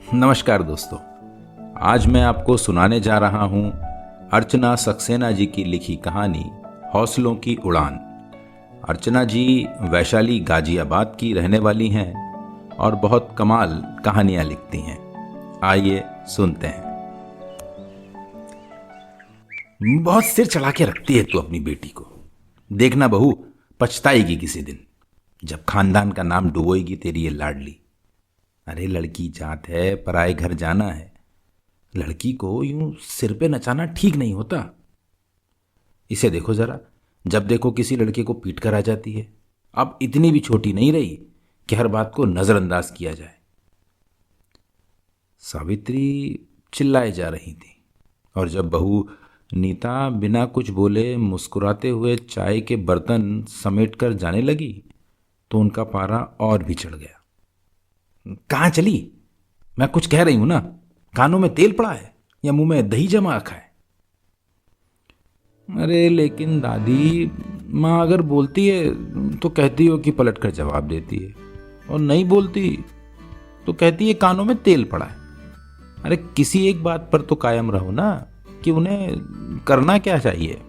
नमस्कार दोस्तों, आज मैं आपको सुनाने जा रहा हूं अर्चना सक्सेना जी की लिखी कहानी हौसलों की उड़ान। अर्चना जी वैशाली गाजियाबाद की रहने वाली हैं और बहुत कमाल कहानियां लिखती हैं। आइए सुनते हैं। बहुत सिर चढ़ा के रखती है तू अपनी बेटी को। देखना बहू, पछताएगी किसी दिन जब खानदान का नाम डुबोएगी तेरी ये लाडली। अरे लड़की जात है, पराए घर जाना है। लड़की को यूं सिर पे नचाना ठीक नहीं होता। इसे देखो जरा, जब देखो किसी लड़के को पीट कर आ जाती है। अब इतनी भी छोटी नहीं रही कि हर बात को नजरअंदाज किया जाए। सावित्री चिल्लाए जा रही थी और जब बहू नीता बिना कुछ बोले मुस्कुराते हुए चाय के बर्तन समेटकर जाने लगी तो उनका पारा और भी चढ़ गया। कहाँ चली? मैं कुछ कह रही हूं ना। कानों में तेल पड़ा है या मुंह में दही जमा रखा है? अरे लेकिन दादी, माँ अगर बोलती है तो कहती हो कि पलट कर जवाब देती है, और नहीं बोलती तो कहती है कानों में तेल पड़ा है। अरे किसी एक बात पर तो कायम रहो ना कि उन्हें करना क्या चाहिए।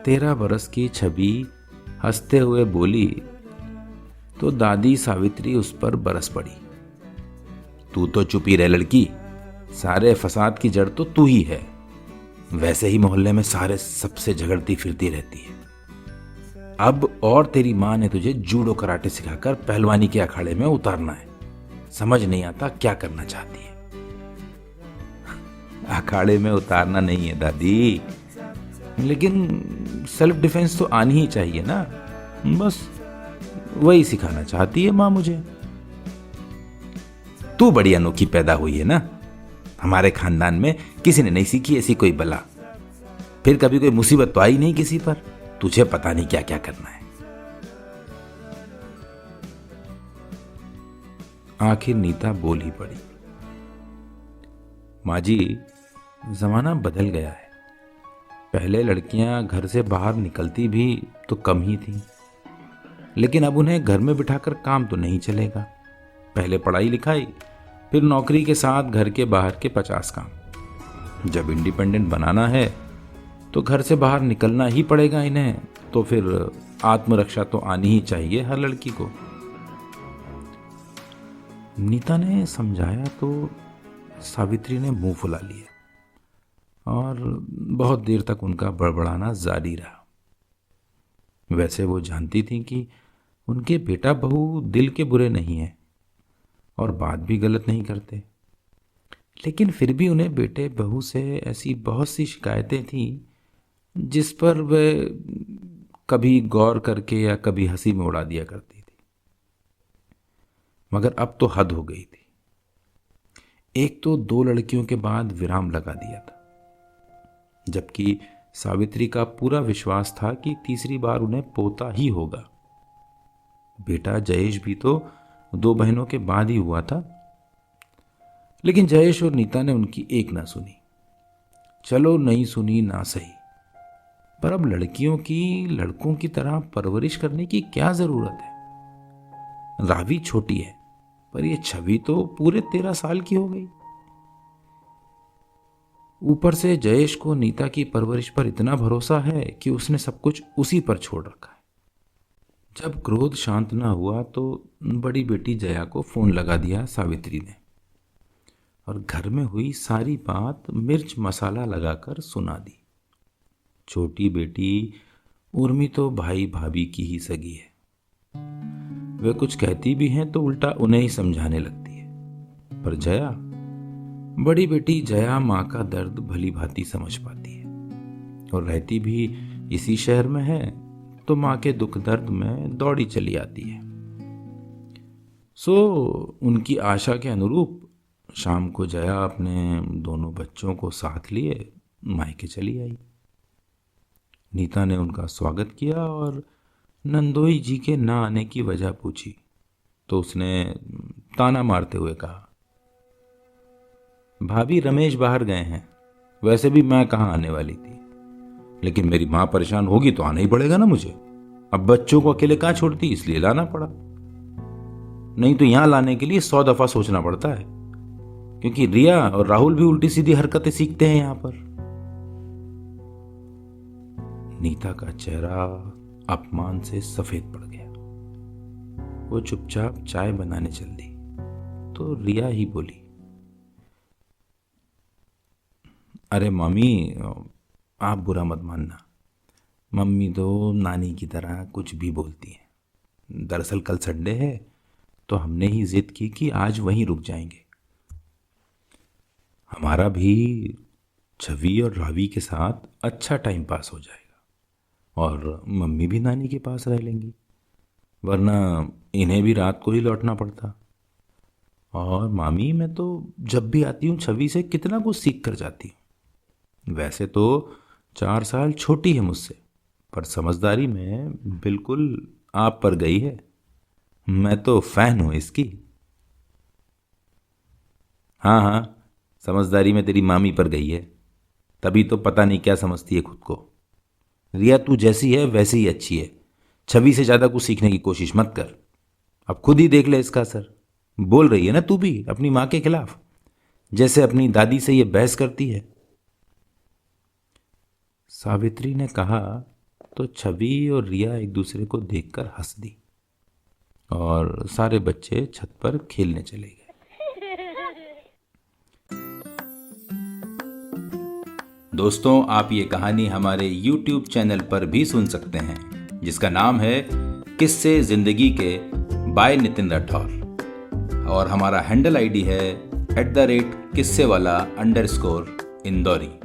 13 बरस की छवि हंसते हुए बोली तो दादी सावित्री उस पर बरस पड़ी। तू तो चुप ही रह लड़की, सारे फसाद की जड़ तो तू ही है। वैसे ही मोहल्ले में सारे सबसे झगड़ती फिरती रहती है। अब और तेरी माँ ने तुझे जूडो कराटे सिखाकर पहलवानी के अखाड़े में उतारना है। समझ नहीं आता क्या करना चाहती है। अखाड़े में उतारना नहीं है दादी, लेकिन सेल्फ डिफेंस तो आनी ही चाहिए ना। बस वही सिखाना चाहती है मां मुझे। तू बड़ी अनोखी पैदा हुई है ना। हमारे खानदान में किसी ने नहीं सीखी ऐसी कोई बला। फिर कभी कोई मुसीबत तो आई नहीं किसी पर। तुझे पता नहीं क्या क्या करना है। आखिर नीता बोल ही पड़ी। माँ जी, जमाना बदल गया है। पहले लड़कियां घर से बाहर निकलती भी तो कम ही थी, लेकिन अब उन्हें घर में बिठाकर काम तो नहीं चलेगा। पहले पढ़ाई लिखाई, फिर नौकरी के साथ घर के बाहर के 50 काम। जब इंडिपेंडेंट बनाना है तो घर से बाहर निकलना ही पड़ेगा इन्हें। तो फिर आत्मरक्षा तो आनी ही चाहिए हर लड़की को। नीता ने समझाया तो सावित्री ने मुंह फुला लिया और बहुत देर तक उनका बड़बड़ाना जारी रहा। वैसे वो जानती थी कि उनके बेटा बहू दिल के बुरे नहीं हैं और बात भी गलत नहीं करते, लेकिन फिर भी उन्हें बेटे बहू से ऐसी बहुत सी शिकायतें थीं जिस पर वे कभी गौर करके या कभी हंसी में उड़ा दिया करती थी। मगर अब तो हद हो गई थी। एक तो 2 लड़कियों के बाद विराम लगा दिया था, जबकि सावित्री का पूरा विश्वास था कि तीसरी बार उन्हें पोता ही होगा। बेटा जयेश भी तो 2 बहनों के बाद ही हुआ था, लेकिन जयेश और नीता ने उनकी एक ना सुनी। चलो नहीं सुनी ना सही, पर अब लड़कियों की लड़कों की तरह परवरिश करने की क्या जरूरत है। रावी छोटी है, पर यह छवि तो पूरे 13 साल की हो गई। ऊपर से जयेश को नीता की परवरिश पर इतना भरोसा है कि उसने सब कुछ उसी पर छोड़ रखा है। जब क्रोध शांत ना हुआ तो बड़ी बेटी जया को फोन लगा दिया सावित्री ने और घर में हुई सारी बात मिर्च मसाला लगाकर सुना दी। छोटी बेटी उर्मी तो भाई भाभी की ही सगी है। वे कुछ कहती भी हैं तो उल्टा उन्हें ही समझाने लगती है। पर जया, बड़ी बेटी जया माँ का दर्द भली भांति समझ पाती है और रहती भी इसी शहर में है तो माँ के दुख दर्द में दौड़ी चली आती है। सो उनकी आशा के अनुरूप शाम को जया अपने दोनों बच्चों को साथ लिए मायके चली आई। नीता ने उनका स्वागत किया और नंदोई जी के ना आने की वजह पूछी तो उसने ताना मारते हुए कहा, भाभी रमेश बाहर गए हैं। वैसे भी मैं कहाँ आने वाली थी, लेकिन मेरी माँ परेशान होगी तो आना ही पड़ेगा ना मुझे। अब बच्चों को अकेले कहाँ छोड़ती, इसलिए लाना पड़ा। नहीं तो यहाँ लाने के लिए 100 दफा सोचना पड़ता है, क्योंकि रिया और राहुल भी उल्टी सीधी हरकतें सीखते हैं यहां पर। नीता का चेहरा अपमान से सफेद पड़ गया। वो चुपचाप चाय बनाने चल दी तो रिया ही बोली, अरे मम्मी, आप बुरा मत मानना, मम्मी तो नानी की तरह कुछ भी बोलती हैं। दरअसल कल संडे है तो हमने ही जिद की कि आज वहीं रुक जाएंगे। हमारा भी छवि और रावी के साथ अच्छा टाइम पास हो जाएगा और मम्मी भी नानी के पास रह लेंगी, वरना इन्हें भी रात को ही लौटना पड़ता। और मामी, मैं तो जब भी आती हूँ छवि से कितना कुछ सीख कर जाती हूँ। वैसे तो 4 साल छोटी है मुझसे, पर समझदारी में बिल्कुल आप पर गई है। मैं तो फैन हूं इसकी। हाँ हाँ, समझदारी में तेरी मामी पर गई है, तभी तो पता नहीं क्या समझती है खुद को। रिया तू जैसी है वैसे ही अच्छी है, छवि से ज़्यादा कुछ सीखने की कोशिश मत कर। अब खुद ही देख ले इसका असर। बोल रही है ना तू भी अपनी माँ के खिलाफ, जैसे अपनी दादी से ये बहस करती है। सावित्री ने कहा तो छवि और रिया एक दूसरे को देखकर हंस दी और सारे बच्चे छत पर खेलने चले गए। दोस्तों, आप ये कहानी हमारे YouTube चैनल पर भी सुन सकते हैं, जिसका नाम है किस्से जिंदगी के बाय नितिन राठौर, और हमारा हैंडल आईडी है @kissewaala_indori।